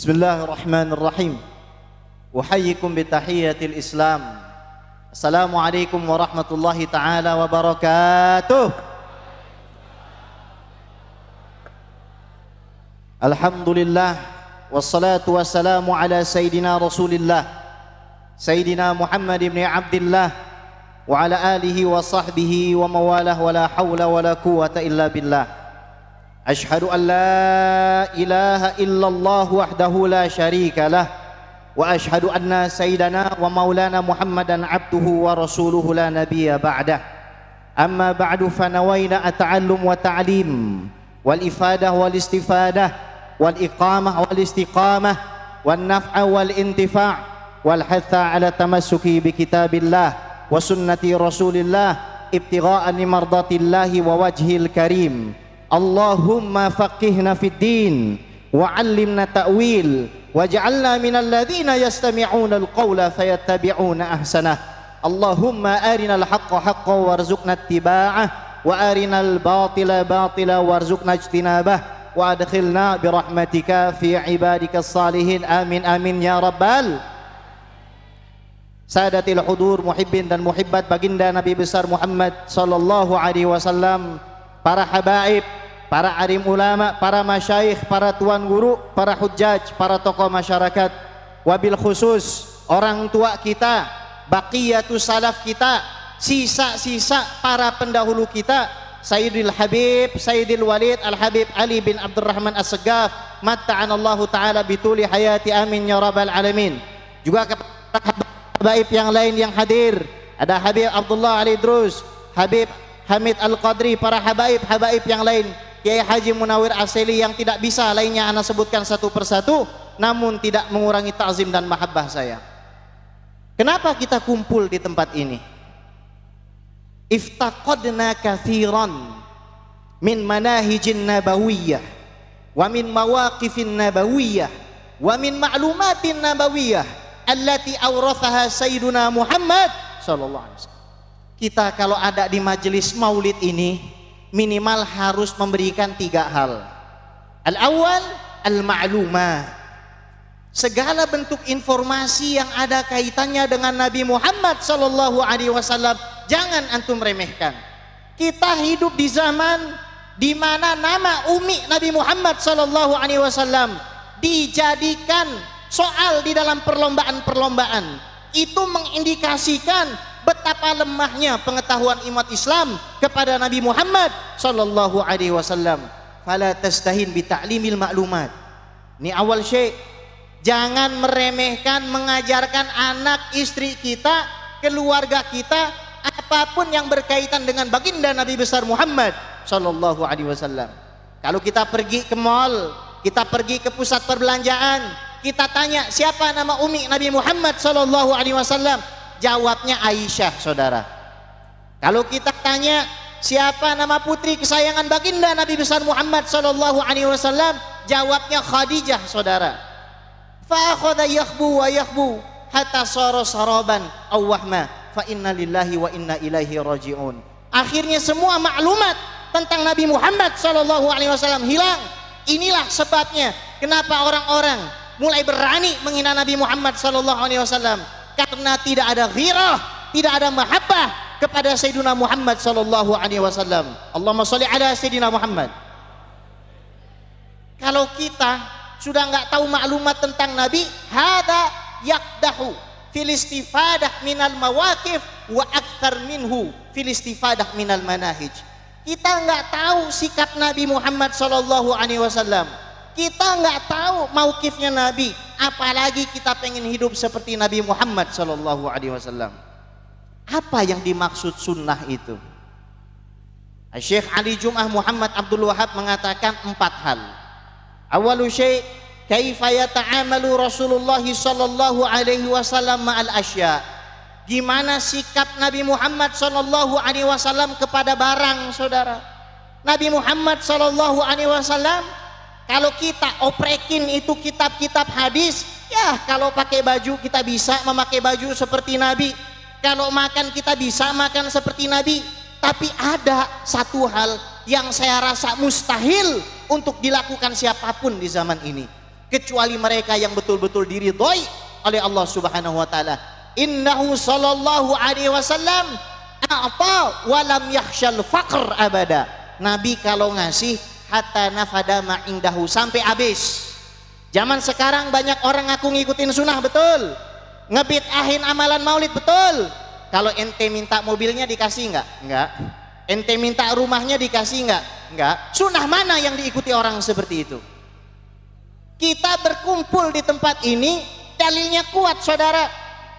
Bismillahirrahmanirrahim. Uhayyikum bitahiyatil Islam. Assalamualaikum warahmatullahi taala wabarakatuh. Alhamdulillah wassalatu wassalamu ala sayyidina Rasulillah Sayyidina Muhammad ibn Abdillah wa ala alihi wa sahbihi wa mawalah wa la hawla wa la quwwata illa billah. Ashhadu an la ilaha illallah wahdahu la syarika lah wa ashhadu anna sayyidana wa maulana Muhammadan abduhu wa rasuluhu la nabiyya ba'dah. Amma ba'du fa nawaina at-ta'allum wa ta'lim wal ifadah wal istifadah wal iqamah wal istiqamah wal naf'a wal intifa' wal hatha ala tamassuki bi kitabillah wa sunnati rasulillah ibtigha'an li mardatillahi wa wajhil karim. Allahumma faqihna fid din wa 'allimna ta'wil waj'alna minal ladzina yastami'una al-qawla fayattabi'una ahsanah. Allahumma arinal haqqa haqqan warzuqna ittiba'ah wa arinal batila batila warzuqna ijtinabah wa adkhilna birahmatika fi ibadikas salihin. Amin amin ya rabbal. Sadatil hudur, muhibbin dan muhibbat baginda Nabi besar Muhammad sallallahu alaihi wasallam, para habaib, para alim ulama, para masyayikh, para tuan guru, para hujjaj, para tokoh masyarakat, wabil khusus orang tua kita, baqiyatu salaf kita, sisa-sisa para pendahulu kita, Sayyidil Habib, Sayyidil Walid Al-Habib Ali bin Abdurrahman As-Segaf, matta'anallahu ta'ala bituli hayati, amin ya rabbal alamin. Juga kepada habaib yang lain yang hadir, ada Habib Abdullah Ali Drus, Habib Hamid Al-Qadri, para habaib yang lain, Kiai Haji Munawir Aseli yang tidak bisa lainnya ana sebutkan satu persatu, namun tidak mengurangi ta'zim dan mahabbah saya. Kenapa kita kumpul di tempat ini? Iftaqadna kathiran min manahijin nabawiyyah wa min mawaqifin nabawiyyah wa min ma'lumatin nabawiyyah allati awrathaha sayyiduna Muhammad sallallahu alaihi wasallam. Kita kalau ada di majelis maulid ini minimal harus memberikan tiga hal. Al-awwal al-ma'lumah, segala bentuk informasi yang ada kaitannya dengan Nabi Muhammad sallallahu alaihi wasallam jangan antum remehkan. Kita hidup di zaman di mana nama umi Nabi Muhammad sallallahu alaihi wasallam dijadikan soal di dalam perlombaan-perlombaan. Itu mengindikasikan betapa lemahnya pengetahuan umat Islam kepada Nabi Muhammad sallallahu alaihi wasallam. Fala tastahin bi ta'limil ma'lumat. Ini awal syekh. Jangan meremehkan mengajarkan anak, istri kita, keluarga kita, apapun yang berkaitan dengan baginda Nabi besar Muhammad sallallahu alaihi wasallam. Kalau kita pergi ke mall, kita pergi ke pusat perbelanjaan, kita tanya siapa nama umi Nabi Muhammad sallallahu alaihi wasallam, jawabnya Aisyah, saudara. Kalau kita tanya siapa nama putri kesayangan baginda Nabi besar Muhammad sallallahu alaihi wasallam, jawabnya Khadijah, saudara. Fa akhadha yakhbu wa yakhbu hatta sara saraban aw wahma fa inna lillahi wa inna ilaihi rajiun. Akhirnya semua maklumat tentang Nabi Muhammad sallallahu alaihi wasallam hilang. Inilah sebabnya kenapa orang-orang mulai berani menghina Nabi Muhammad sallallahu alaihi wasallam, karena tidak ada ghirah, tidak ada mahabbah kepada Sayyidina Muhammad sallallahu alaihi wasallam. Allahumma sholli ala Sayyidina Muhammad. Kalau kita sudah nggak tahu maklumat tentang Nabi, hada yakdahu fil istifadah minal mawaqif wa akthar minhu fil istifadah minal manahij. Kita nggak tahu sikap Nabi Muhammad sallallahu alaihi wasallam. Kita nggak tahu mauqifnya Nabi, apalagi kita pengen hidup seperti Nabi Muhammad sallallahu alaihi wasallam. Apa yang dimaksud sunnah itu? Syekh Ali Jum'ah Muhammad Abdul Wahab mengatakan 4 hal. Awalu syai' kaifa yata'amalu Rasulullah sallallahu alaihi wasallam ma'al asya. Gimana sikap Nabi Muhammad sallallahu alaihi wasallam kepada barang, saudara? Nabi Muhammad sallallahu alaihi wasallam kalau kita oprekin itu kitab-kitab hadis, ya kalau pakai baju kita bisa memakai baju seperti Nabi, kalau makan kita bisa makan seperti Nabi. Tapi ada satu hal yang saya rasa mustahil untuk dilakukan siapapun di zaman ini. kecuali mereka yang betul-betul diridhoi oleh Allah Subhanahu wa taala. Innahu sallallahu alaihi wasallam a'ta wa lam yakhshal faqr abada. Nabi kalau ngasih hatta nafada ma indahu, sampai habis. Zaman sekarang banyak orang ngaku ngikutin sunnah, betul. Ngebid'ahin amalan maulid, betul. Kalau ente minta mobilnya dikasih enggak? Enggak. Ente minta rumahnya dikasih enggak? Enggak. Sunnah mana yang diikuti orang seperti itu? Kita berkumpul di tempat ini dalilnya kuat, saudara.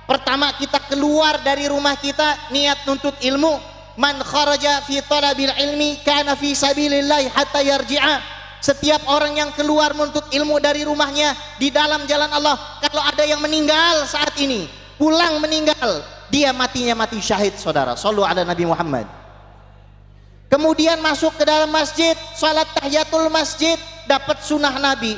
Pertama, kita keluar dari rumah kita niat nuntut ilmu. Man kharaja fi talabil ilmi kana fi sabilillah hatta yarji'a. Setiap orang yang keluar menuntut ilmu dari rumahnya di dalam jalan Allah, kalau ada yang meninggal saat ini, pulang meninggal, dia matinya mati syahid, saudara. Shallu ala Nabi Muhammad. Kemudian masuk ke dalam masjid, salat tahiyatul masjid, dapat sunnah Nabi.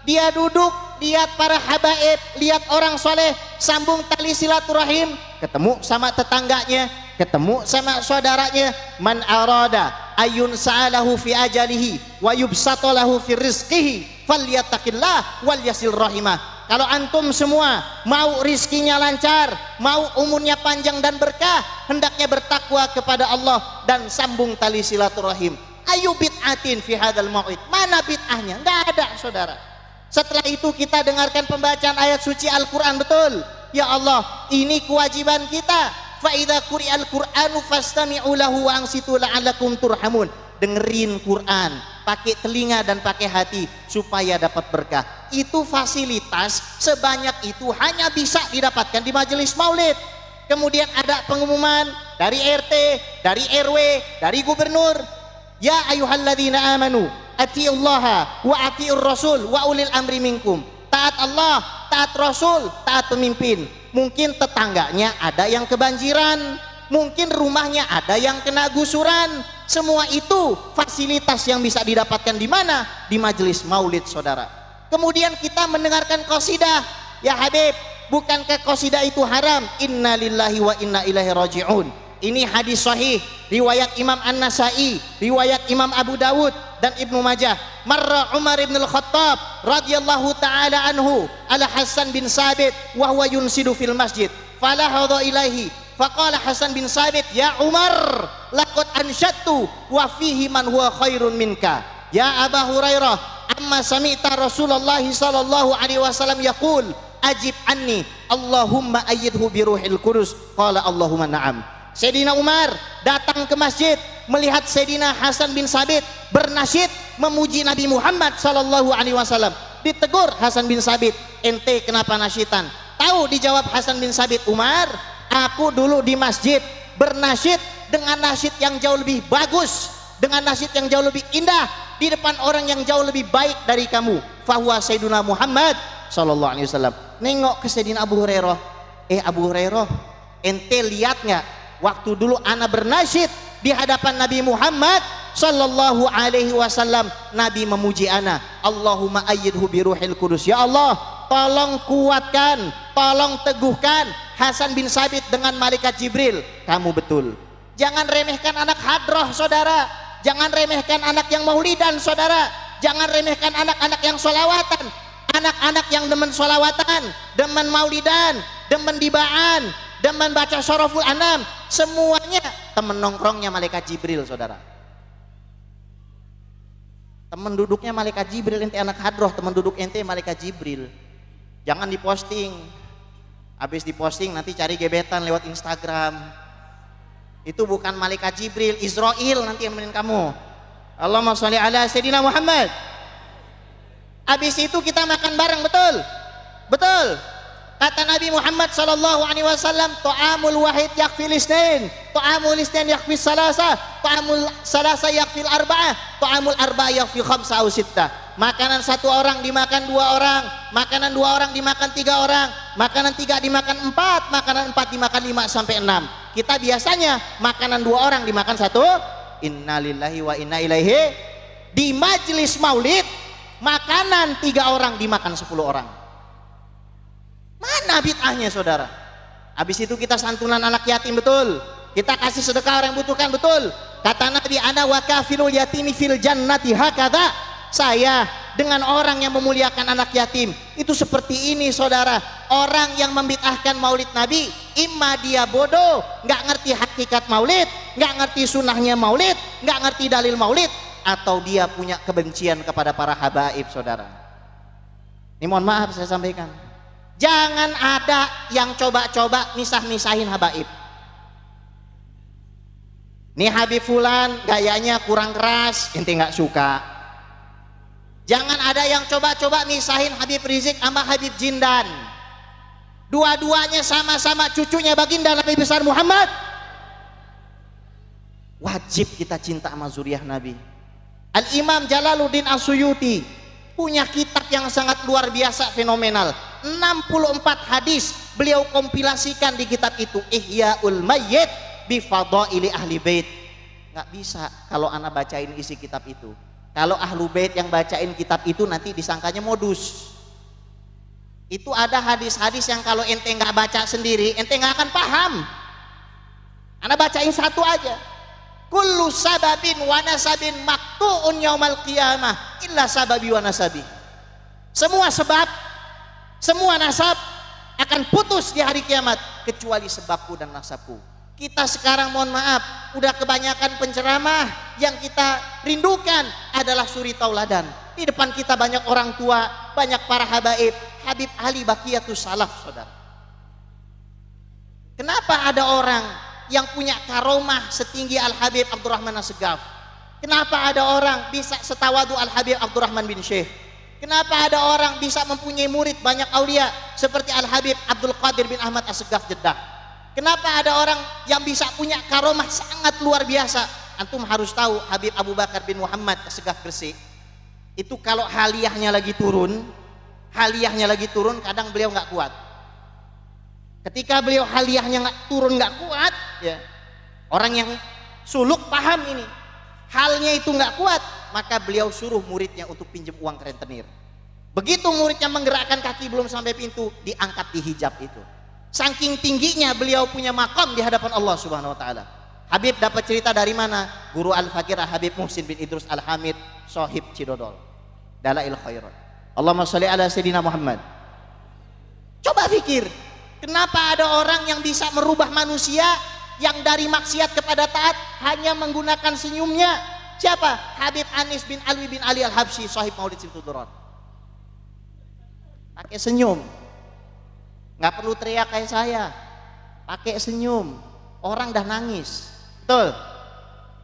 Dia duduk, lihat para habaib, lihat orang soleh, sambung tali silaturahim, ketemu sama tetangganya, ketemu sama saudaranya. Man arada ayun sa'alahu fi ajalihi wa yubsatalahu fi rizqihi falyattaqillah wal yasil rahimah. Kalau antum semua mau rizkinya lancar, mau umurnya panjang dan berkah, hendaknya bertakwa kepada Allah dan sambung tali silaturahim. Ayu bid'atin fi hadzal mau'id. Mana bid'ahnya? Enggak ada, saudara. Setelah itu kita dengarkan pembacaan ayat suci Al-Quran, betul. Ya Allah, ini kewajiban kita. Fa idza quri'al Qur'anu fastami'u lahu wa ansitu la'allakum turhamun. Dengerin Quran, pakai telinga dan pakai hati supaya dapat berkah. Itu fasilitas sebanyak itu hanya bisa didapatkan di majelis maulid. Kemudian ada pengumuman dari RT, dari RW, dari gubernur. Ya ayyuhalladzina amanu atiullaha wa atiur rasul wa ulil amri minkum. Taat Allah, taat Rasul, taat pemimpin. Mungkin tetangganya ada yang kebanjiran, mungkin rumahnya ada yang kena gusuran. Semua itu fasilitas yang bisa didapatkan di mana? Di majelis maulid, saudara. Kemudian kita mendengarkan qasidah. Ya Habib, bukankah qasidah itu haram? Inna lillahi wa inna ilaihi raji'un. Ini hadis sahih, riwayat Imam An-Nasai, riwayat Imam Abu Dawud dan Ibnu Majah. Marra Umar ibn al-Khattab radhiyallahu ta'ala anhu ala Hasan bin Sabit wa huwa yunsidu fil masjid. Falahadha ilaihi faqala Hasan bin Sabit, ya Umar, laqad ansyadtu wa fihi man huwa khairun minka. Ya Aba Hurairah, amma sami'ta Rasulullah sallallahu alaihi wasallam yaqul ajib anni Allahumma ayyidhu bi ruhil qudus. Qala Allahumma na'am. Sayyidina Umar datang ke masjid melihat Sayyidina Hasan bin Sabit bernasyid memuji Nabi Muhammad sallallahu alaihi wasallam. Ditegur Hasan bin Sabit, ente kenapa nasyidan? Tahu dijawab Hasan bin Sabit, Umar, aku dulu di masjid bernasyid dengan nasyid yang jauh lebih bagus, dengan nasyid yang jauh lebih indah di depan orang yang jauh lebih baik dari kamu. Fahuwa Sayyiduna Muhammad sallallahu alaihi wasallam. Nengok ke Sayyidina Abu Hurairah, Abu Hurairah, ente lihat nggak waktu dulu ana bernasyid di hadapan Nabi Muhammad sallallahu alaihi wasallam, Nabi memuji ana, Allahumma ayyidhu bi ruhil qudus. Ya Allah, tolong kuatkan, tolong teguhkan Hasan bin Sabit dengan malaikat Jibril. Kamu betul. Jangan remehkan anak hadroh, saudara. Jangan remehkan anak yang maulidan, saudara. Jangan remehkan anak-anak yang sholawatan. Anak-anak yang demen sholawatan, demen maulidan, demen dibaan, demen baca Syaraful Anam, semuanya temen nongkrongnya malaikat Jibril, saudara. Temen duduknya malaikat Jibril. Ente anak hadroh, temen duduk ente malaikat Jibril. Jangan diposting. Habis diposting nanti cari gebetan lewat Instagram. Itu bukan malaikat Jibril, Israel nanti yang nemenin kamu. Allahumma sholli ala Sayyidina Muhammad. Habis itu kita makan bareng, betul? Betul. Kata Nabi Muhammad sallallahu alaihi wasallam, ta'amul wahid yakfil isnain, ta'amul isnain yakfil salasa, ta'amul salasa yakfil arba'ah, ta'amul arba'ah yakfil khamsa aw sittah. Makanan satu orang dimakan dua orang, makanan dua orang dimakan tiga orang, makanan tiga dimakan empat, makanan empat dimakan 5 sampai 6. Kita biasanya makanan dua orang dimakan satu. Innalillahi wa inna ilaihi. Di majelis maulid makanan 3 orang dimakan 10 orang. Mana bid'ahnya, saudara? Habis itu kita santunan anak yatim, betul. Kita kasih sedekah orang yang butuhkan, betul. Kata Nabi, ana wa kafilul yatimi fil jannati hakadha. Saya dengan orang yang memuliakan anak yatim. Itu seperti ini saudara, orang yang membid'ahkan maulid Nabi, imma dia bodoh, nggak ngerti hakikat maulid, nggak ngerti sunnahnya maulid, nggak ngerti dalil maulid, atau dia punya kebencian kepada para habaib saudara. Ini mohon maaf saya sampaikan, jangan ada yang coba-coba misah-misahin habaib. Nih Habib Fulan gayanya kurang keras, ente nggak suka. Jangan ada yang coba-coba misahin Habib Rizik sama Habib Jindan. Dua-duanya sama-sama cucunya baginda Nabi besar Muhammad. Wajib kita cinta sama zuriyah Nabi. Al-Imam Jalaluddin As-Suyuti punya kitab yang sangat luar biasa, fenomenal. 64 hadis beliau kompilasikan di kitab itu, Ihyaul Mayyit bi Fadaili Ahli Bait. Nggak bisa kalau anak bacain isi kitab itu. Kalau Ahlu Bait yang bacain kitab itu nanti disangkanya modus. Itu ada hadis-hadis yang kalau ente nggak baca sendiri, ente nggak akan paham. Anak bacain satu aja. Kullu sababin wa nasabin maktu'un yaumal qiyamah illa sababi wa nasabi. Semua sebab, semua nasab akan putus di hari kiamat kecuali sebabku dan nasabku. Kita sekarang mohon maaf udah kebanyakan penceramah, yang kita rindukan adalah suri tauladan. Di depan kita banyak orang tua, banyak para habaib. Habib Ali Baqiyatus Salaf saudara. Kenapa ada orang yang punya karomah setinggi Al-Habib Abdurrahman As-Segaf? Kenapa ada orang bisa setawadu Al-Habib Abdurrahman bin Syekh? Kenapa ada orang bisa mempunyai murid banyak aulia seperti Al-Habib Abdul Qadir bin Ahmad As-Segaf Jeddah? Kenapa ada orang yang bisa punya karomah sangat luar biasa? Antum harus tahu Habib Abu Bakar bin Muhammad As-Segaf Gresik itu kalau haliyahnya lagi turun, kadang beliau nggak kuat. Ketika beliau haliyahnya nggak kuat, ya, orang yang suluk paham ini, halnya itu nggak kuat, maka beliau suruh muridnya untuk pinjam uang ke rentenir. Begitu muridnya menggerakkan kaki belum sampai pintu, diangkat di hijab itu. Saking tingginya beliau punya makom di hadapan Allah Subhanahu wa taala. Habib dapat cerita dari mana? Guru Al-Fakir Habib Muhsin bin Idrus Al-Hamid, Sohib Cidodol, Dalail Khairat. Allahumma sholli ala Sayyidina Muhammad. Coba pikir, kenapa ada orang yang bisa merubah manusia yang dari maksiat kepada taat hanya menggunakan senyumnya? Siapa? Habib Anis bin Alwi bin Ali Al-Habsyi, Sohib Maulid Simtuduron. Pakai senyum. Nggak perlu teriak kayak saya, pakai senyum, orang dah nangis. Betul.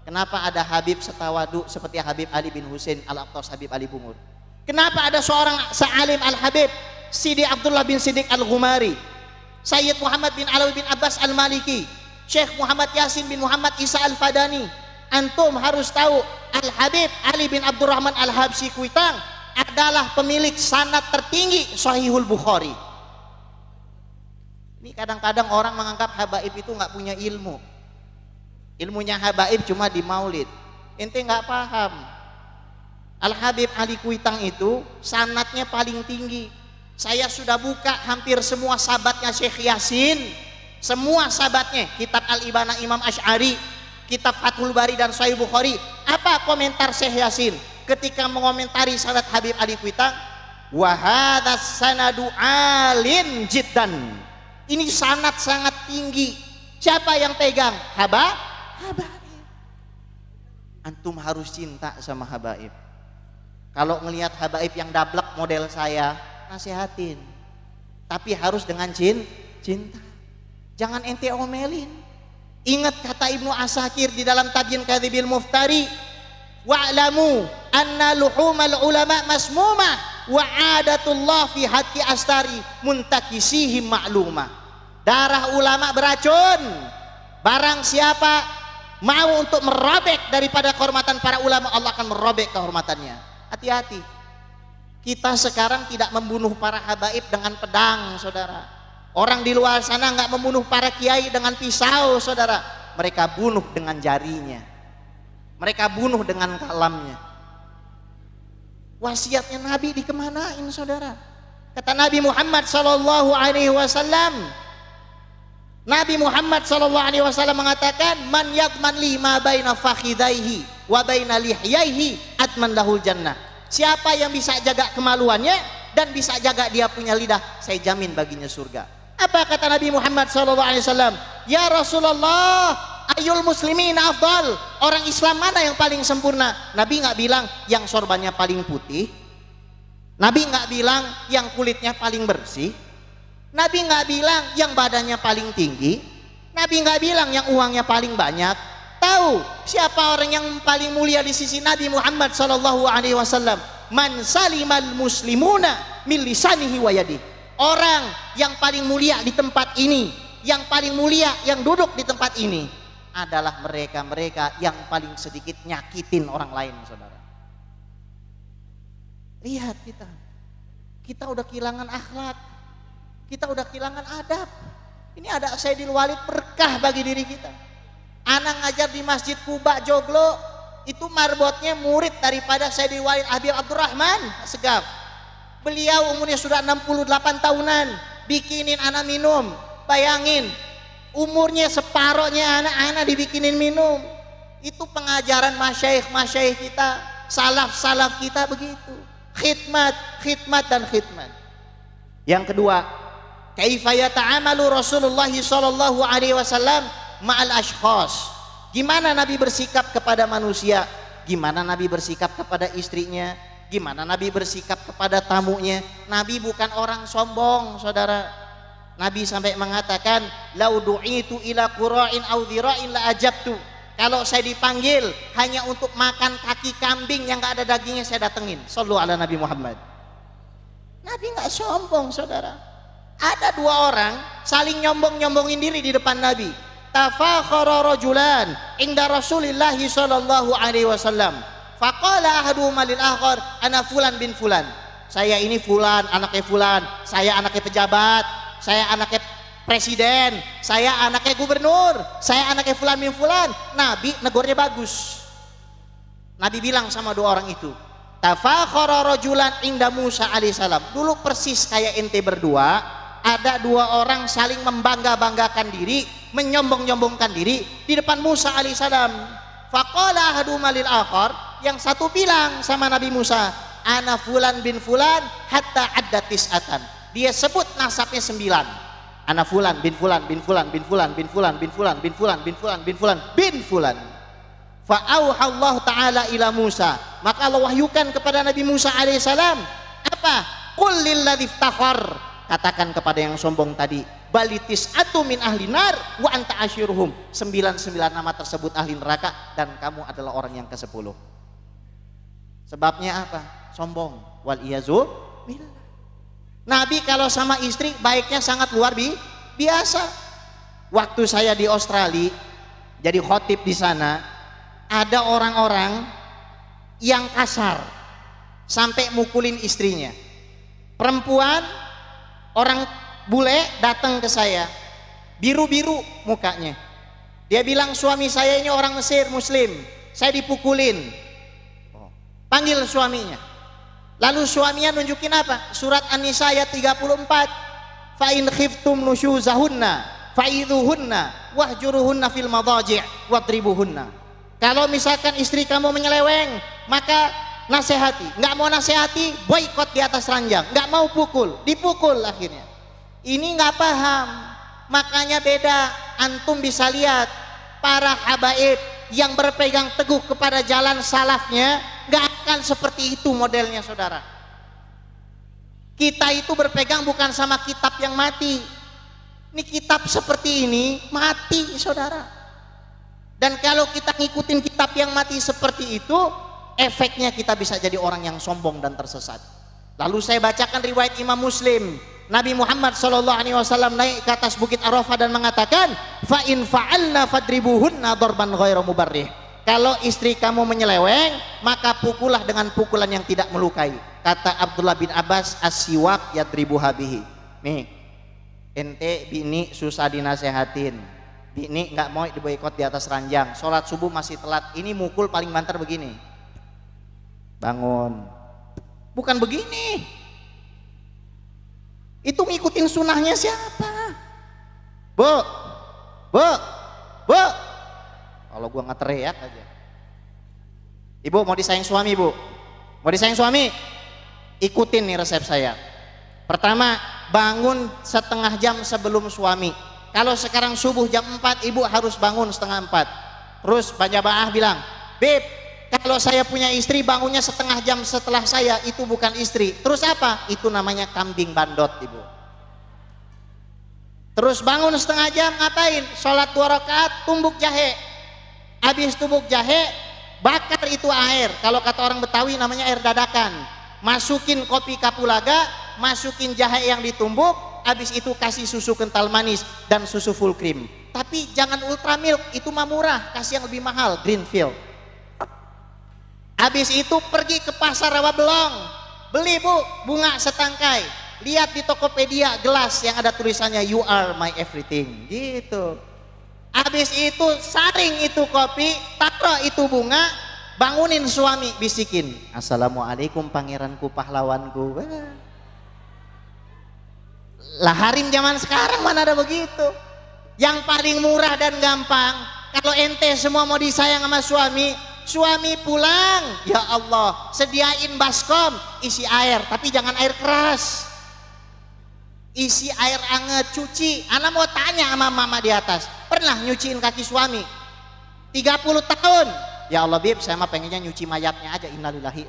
Kenapa ada Habib setawadu seperti Habib Ali bin Husain Al-Aqtas Habib Ali Bungur? Kenapa ada seorang sealim Al-Habib Sidi Abdullah bin Siddiq Al-Ghumari, Sayyid Muhammad bin Alawi bin Abbas Al-Maliki, Syekh Muhammad Yasin bin Muhammad Isa Al-Fadani? Antum harus tahu Al-Habib Ali bin Abdurrahman Al-Habsyi Kuitang adalah pemilik sanad tertinggi Sahihul Bukhari. Ini kadang-kadang orang menganggap habaib itu nggak punya ilmu. Ilmunya habaib cuma di maulid. Ente nggak paham. Al-Habib Ali Kuitang itu sanadnya paling tinggi. Saya sudah buka hampir semua sahabatnya Syekh Yasin, semua sahabatnya, kitab Al-Ibana Imam Asy'ari, kitab Fathul Bari dan Sahih Bukhari. Apa komentar Syekh Yasin ketika mengomentari sanad Habib Ali Kuitang? Wa hadzas sanadu alin jiddan. Ini sanad sangat tinggi. Siapa yang pegang? Habaib. Antum harus cinta sama habaib. Kalau ngelihat habaib yang dablek model saya, nasihatin. Tapi harus dengan cinta. Jangan ente omelin. Ingat kata Ibnu Asakir di dalam Tabyin Kadzibil Muftari, wa'lamu anna luhumal ulama masmumah wa adatullah fi haqqi astari muntakisihim ma'lumah. Darah ulama beracun. Barang siapa mau untuk merobek daripada kehormatan para ulama, Allah akan merobek kehormatannya. Hati-hati. Kita sekarang tidak membunuh para habaib dengan pedang, saudara. Orang di luar sana nggak membunuh para kiai dengan pisau, saudara. Mereka bunuh dengan jarinya. Mereka bunuh dengan kalamnya. Wasiatnya Nabi dikemanain, saudara? Kata Nabi Muhammad sallallahu alaihi wasallam, Nabi Muhammad sallallahu alaihi wasallam mengatakan, man yadman li ma baina fakhidaihi wa baina lihyaihi adman lahul jannah. Siapa yang bisa jaga kemaluannya dan bisa jaga dia punya lidah, saya jamin baginya surga. Apa kata Nabi Muhammad SAW? Ya Rasulullah, ayul muslimin afdal, orang Islam mana yang paling sempurna? Nabi nggak bilang yang sorbannya paling putih, Nabi nggak bilang yang kulitnya paling bersih, Nabi nggak bilang yang badannya paling tinggi, Nabi nggak bilang yang uangnya paling banyak. Tahu siapa orang yang paling mulia di sisi Nabi Muhammad SAW? Man salimal muslimuna min lisanihi wa yadihi. Orang yang paling mulia di tempat ini, yang paling mulia yang duduk di tempat ini adalah mereka-mereka yang paling sedikit nyakitin orang lain, saudara. Lihat kita udah kehilangan akhlak, kita udah kehilangan adab. Ini ada Sayyidil Walid, berkah bagi diri kita. Anak ngajar di Masjid Kuba Joglo, itu marbotnya murid daripada Sayyidil Walid Habib Abdurrahman Segaf. Beliau umurnya sudah 68 tahunan, bikinin anak minum. Bayangin, umurnya separohnya anak-anak dibikinin minum. Itu pengajaran masyaikh kita, salaf kita begitu. Khidmat dan khidmat. Yang kedua, kaifa yata'amalu Rasulullah sallallahu alaihi wasallam ma'al ashkhas. Gimana Nabi bersikap kepada manusia? Gimana Nabi bersikap kepada istrinya? Gimana Nabi bersikap kepada tamunya? Nabi bukan orang sombong, saudara. Nabi sampai mengatakan, lau du'itu ila qura'in aw dhira'in la ajabtu. Kalau saya dipanggil hanya untuk makan kaki kambing yang gak ada dagingnya, saya datengin. Shallu ala Nabi Muhammad. Nabi gak sombong, saudara. Ada dua orang saling nyombongin diri di depan Nabi. Tafakhara rajulan inda Rasulillah sallallahu alaihi wasallam. Faqala ahaduhuma lil akhar, ana fulan bin fulan. Saya ini fulan, anaknya fulan. Saya anaknya pejabat, saya anaknya presiden, saya anaknya gubernur, saya anaknya fulan bin fulan. Nabi negornya bagus. Nabi bilang sama dua orang itu, tafakhara rajulan inda Musa alaihissalam. Dulu persis kayak ente berdua, ada dua orang saling membangga-banggakan diri, menyombong-nyombongkan diri di depan Musa alaihissalam. Faqala ahaduhuma lil akhar, yang satu bilang sama Nabi Musa, ana fulan bin fulan hatta adda tis'atan. Dia sebut nasabnya 9. Ana fulan bin fulan bin fulan bin fulan bin fulan bin fulan bin fulan bin fulan bin fulan bin fulan. Fa auhallahu taala ila Musa, maka Allah wahyukan kepada Nabi Musa alaihissalam apa? Qul lilladzi iftakhar, katakan kepada yang sombong tadi, balitis atu min ahli nar wa anta asyiruhum. 99 nama tersebut ahli neraka dan kamu adalah orang yang ke-10. Sebabnya apa? Sombong. Wal iyazu billah. Nabi kalau sama istri baiknya sangat luar biasa. Waktu saya di Australia jadi khotib di sana, ada orang-orang yang kasar sampai mukulin istrinya. Perempuan, orang bule datang ke saya, biru-biru mukanya. Dia bilang, suami saya ini orang Mesir Muslim, saya dipukulin. Panggil suaminya. Lalu suaminya nunjukin apa? Surat An-Nisa ayat 34. Fa in khiftum nusyuzahunna fa'idhuhunna wahjuruhunna fil madhaji' wadribuhunna. Kalau misalkan istri kamu menyeleweng, maka nasihati. Enggak mau nasihati, boikot di atas ranjang. Enggak mau pukul, dipukul akhirnya. Ini enggak paham. Makanya beda. Antum bisa lihat para habaib yang berpegang teguh kepada jalan salafnya, gak akan seperti itu modelnya, saudara. Kita itu berpegang bukan sama kitab yang mati. Ini kitab seperti ini mati, saudara. Dan kalau kita ngikutin kitab yang mati seperti itu, efeknya kita bisa jadi orang yang sombong dan tersesat. Lalu saya bacakan riwayat Imam Muslim. Nabi Muhammad SAW naik ke atas bukit Arafah dan mengatakan, fa in fa'alna fadribuhunna darban ghairu mubarrih. Kalau istri kamu menyeleweng, maka pukullah dengan pukulan yang tidak melukai. Kata Abdullah bin Abbas, as-siwak yadribuha bihi. Nih, ente bini susah dinasehatin, bini nggak mau diboikot di atas ranjang, sholat subuh masih telat, ini mukul paling banter begini. Bangun. Bukan begini. Itu ngikutin sunnahnya siapa? Bu, kalau gua nggak teriak aja. Ibu mau disayang suami, Bu? Mau disayang suami? Ikutin nih resep saya. Pertama, bangun setengah jam sebelum suami. Kalau sekarang subuh jam 4, ibu harus bangun setengah 4. Terus penjamaah bilang, Beb, kalau saya punya istri bangunnya setengah jam setelah saya, itu bukan istri. Terus apa? Itu namanya kambing bandot, ibu. Terus bangun setengah jam, ngapain? Sholat 2 rakaat, tumbuk jahe. Habis tumbuk jahe, bakar itu air. Kalau kata orang Betawi namanya air dadakan. Masukin kopi kapulaga, masukin jahe yang ditumbuk, habis itu kasih susu kental manis dan susu full cream. Tapi jangan ultra milk, itu mah murah, kasih yang lebih mahal, Greenfield. Habis itu pergi ke pasar Rawa Belong, beli bu bunga setangkai, lihat di Tokopedia gelas yang ada tulisannya You Are My Everything, gitu. Habis itu saring itu kopi, taruh itu bunga, bangunin suami, bisikin, Assalamualaikum pangeranku pahlawanku. Lah harim zaman sekarang mana ada begitu. Yang paling murah dan gampang, kalau ente semua mau disayang sama suami, suami pulang, ya Allah, sediain baskom, isi air, tapi jangan air keras. Isi air anget, cuci. Ana mau tanya sama mama di atas, pernah nyuciin kaki suami 30 tahun? Ya Allah Bib, saya mah pengennya nyuci mayatnya aja, innalillahi.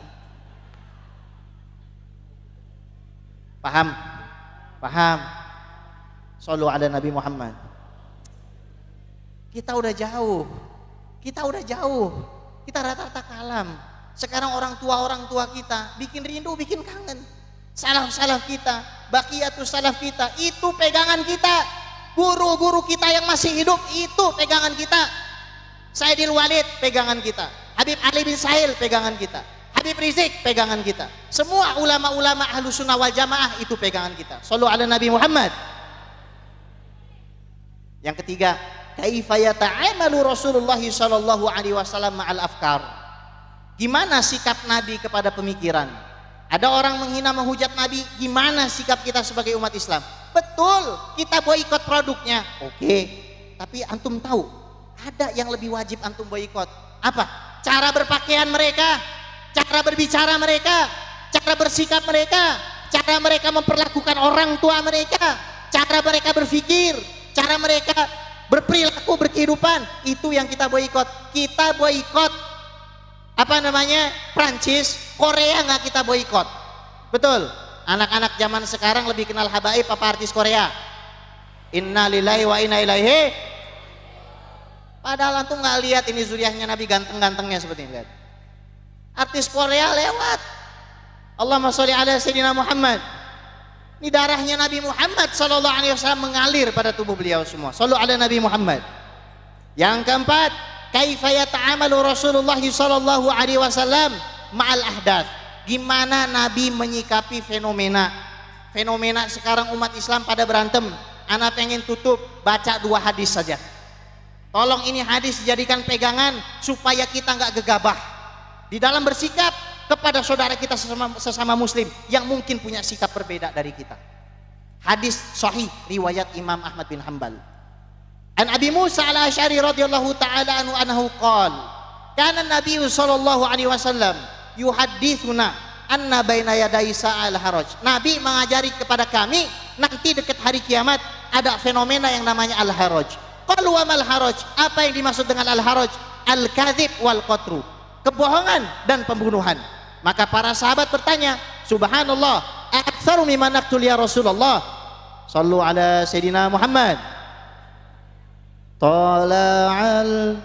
Paham? Paham? Shallu ala Nabi Muhammad. Kita udah jauh, kita rata-rata kalam. Sekarang orang tua kita bikin rindu, bikin kangen. Salaf kita, baqiyatus salaf kita, itu pegangan kita. Guru-guru kita yang masih hidup, itu pegangan kita. Sayyidil Walid pegangan kita, Habib Ali bin Sahil pegangan kita, Habib Rizik pegangan kita. Semua ulama-ulama Ahlus Sunnah wal Jamaah itu pegangan kita. Shallu ala Nabi Muhammad. Yang ketiga, kaifa yata'amalu Rasulullah sallallahu alaihi wasallam ma'al afkar. Gimana sikap Nabi kepada pemikiran? Ada orang menghina menghujat Nabi, gimana sikap kita sebagai umat Islam? Betul, kita boikot produknya. Oke, tapi antum tahu ada yang lebih wajib antum boikot. Apa? Cara berpakaian mereka, cara berbicara mereka, cara bersikap mereka, cara mereka memperlakukan orang tua mereka, cara mereka berpikir, cara mereka berperilaku, berkehidupan, itu yang kita boikot. Kita boikot apa namanya, Prancis, Korea nggak kita boikot. Betul. Anak-anak zaman sekarang lebih kenal habaib apa artis Korea? Inna lillahi wa inna ilaihi. Padahal antum nggak lihat ini zuriahnya Nabi ganteng-gantengnya seperti ini. Lihat. Artis Korea lewat. Allahumma sholli ala sayyidina Muhammad. Ini darahnya Nabi Muhammad sallallahu alaihi wasallam mengalir pada tubuh beliau semua. Shallu ala Nabi Muhammad. Yang keempat, kaifa yata'amalu Rasulullah sallallahu alaihi wasallam ma'al ahdath. Gimana Nabi menyikapi fenomena sekarang umat Islam pada berantem. Ana pengen tutup baca 2 hadis saja. Tolong ini hadis dijadikan pegangan supaya kita nggak gegabah di dalam bersikap kepada saudara kita sesama muslim yang mungkin punya sikap berbeda dari kita. Hadis sahih riwayat Imam Ahmad bin Hanbal. An Abi Musa al-Asy'ari radhiyallahu ta'ala anhu qala kana Nabi sallallahu alaihi wasallam yuhadditsuna anna baina yaday sa'al haraj. Nabi mengajari kepada kami nanti dekat hari kiamat ada fenomena yang namanya al-haraj. Qalu wa mal haraj? Apa yang dimaksud dengan al-haraj? Al-kadzib wal qatru. Kebohongan dan pembunuhan. Maka para sahabat bertanya, subhanallah, aktsaru mimman naqtul ya Rasulullah. Shallu ala sayyidina Muhammad. Tala'al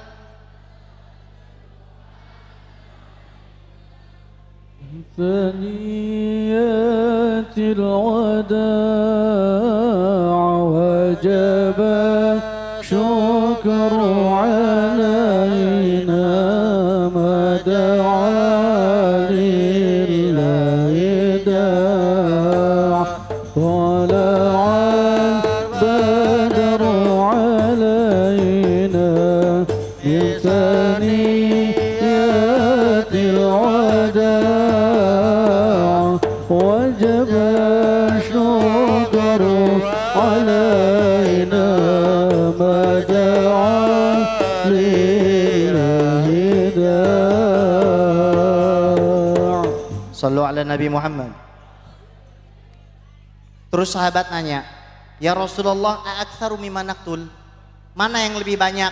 ثنيات الوداع وجب شكر علينا ما دعا لله داع طلع البدر علينا من ثنيات الوداع وجب الشكر علينا ما دعا لله داع. Sallu ala Nabi Muhammad. Terus sahabat nanya, ya Rasulullah, a'aktsaru mimma naqtul? Mana yang lebih banyak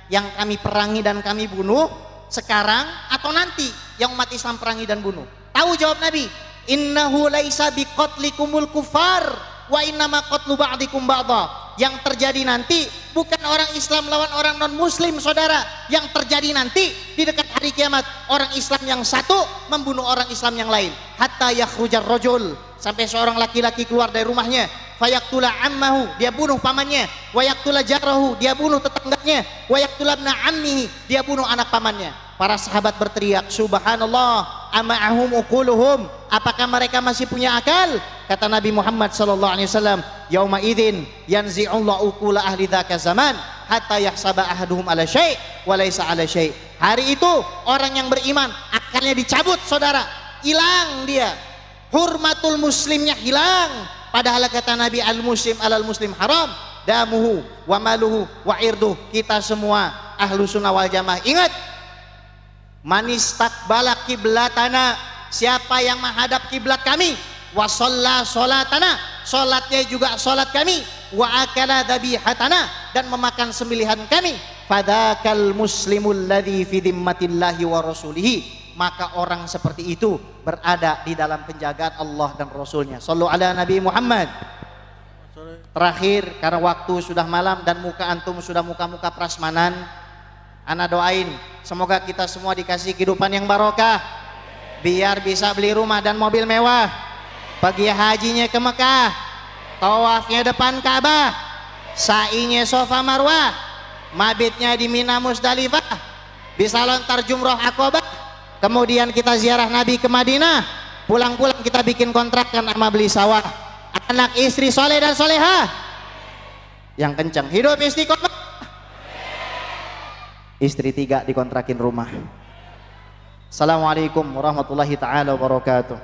yang kami perangi dan kami bunuh, sekarang atau nanti yang umat Islam perangi dan bunuh? Tahu jawab Nabi, innahu laisa biqatlikumul kufar wa innama qatlu ba'dikum ba'dha. Yang terjadi nanti bukan orang Islam lawan orang non muslim, saudara. Yang terjadi nanti di dekat hari kiamat, orang Islam yang satu membunuh orang Islam yang lain. Hatta yakhrujar rajul, sampai seorang laki-laki keluar dari rumahnya, fayaktula ammahu, dia bunuh pamannya, wayaktula jarahu, dia bunuh tetangganya, wayaktula ibna ammihi, dia bunuh anak pamannya. Para sahabat berteriak, subhanallah, ama'ahum uquluhum, apakah mereka masih punya akal? Kata Nabi Muhammad sallallahu alaihi wasallam, yauma idzin yanzi'ullahu uqula ahli dzaka zaman hatta yahsaba ahaduhum ala syai' wa laisa ala syai'. Hari itu orang yang beriman akalnya dicabut, saudara, hilang dia. Hurmatul muslimnya hilang. Padahal kata Nabi, al muslim alal muslim haram damuhu wa maluhu wa irduh. Kita semua ahlu sunnah wal jamaah ingat, manistaqbala kiblatana, siapa yang menghadap kiblat kami, wa shalla sholatana, sholatnya juga sholat kami, wa akala dhabihatana, dan memakan sembelihan kami, fadakal muslimul ladzi fi dhimmatillahi wa rasulihi, maka orang seperti itu berada di dalam penjagaan Allah dan Rasulnya. Sallu ala Nabi Muhammad. Terakhir, karena waktu sudah malam dan muka antum sudah muka-muka prasmanan, ana doain semoga kita semua dikasih kehidupan yang barokah, biar bisa beli rumah dan mobil mewah, pergi hajinya ke Mekah, tawafnya depan Ka'bah, sa'inya Safa Marwah, mabitnya di Mina Musdalifah, bisa lontar jumroh Aqabah, kemudian kita ziarah Nabi ke Madinah, pulang-pulang kita bikin kontrakan sama beli sawah, anak istri soleh dan solehah yang kencang, hidup istiqomah. Istri 3 dikontrakin rumah. Assalamualaikum warahmatullahi taala wabarakatuh.